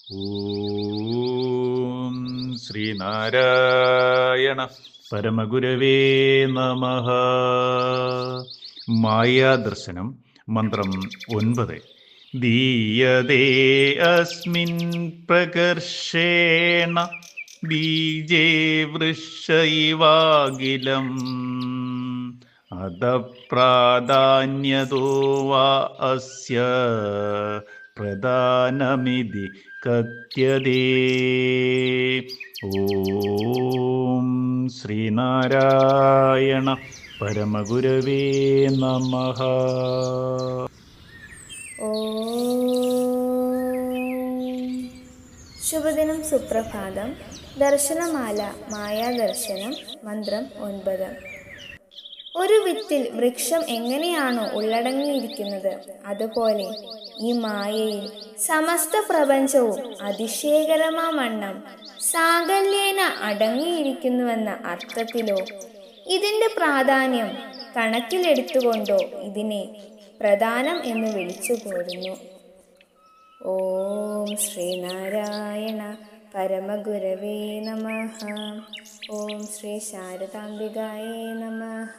ഓം ശ്രീനാരായണ പരമഗുരവേ നമഃ. മായാദർശനം മന്ത്രം 9. ദീയതേ അസ്മിൻ പ്രകർഷേണ ബീജേ വൃക്ഷൈവാഖിലം അദപ്രാധാന്യതോ വാ അസ്യ പ്രധാനമിതി കഥ്യതേ. ഓം ശ്രീനാരായണ പരമഗുരവേ നമഃ. ശുഭദിനം, സുപ്രഭാതം. ദർശനമാല മായാദർശനം മന്ത്രം 9. ഒരു വിത്തിൽ വൃക്ഷം എങ്ങനെയാണോ ഉള്ളടങ്ങിയിരിക്കുന്നത്, അതുപോലെ ഈ മായയിൽ സമസ്ത പ്രപഞ്ചവും അതിശയകരമാവണ്ണം സാകല്യേന അടങ്ങിയിരിക്കുന്നുവെന്ന അർത്ഥത്തിലോ ഇതിൻ്റെ പ്രാധാന്യം കണക്കിലെടുത്തുകൊണ്ടോ ഇതിനെ പ്രധാനം എന്ന് വിളിച്ചു പോരുന്നു. ഓം ശ്രീനാരായണ പരമഗുരവേ നമഃ. ഓം ശ്രീ ശാരദാംബികായേ നമഃ.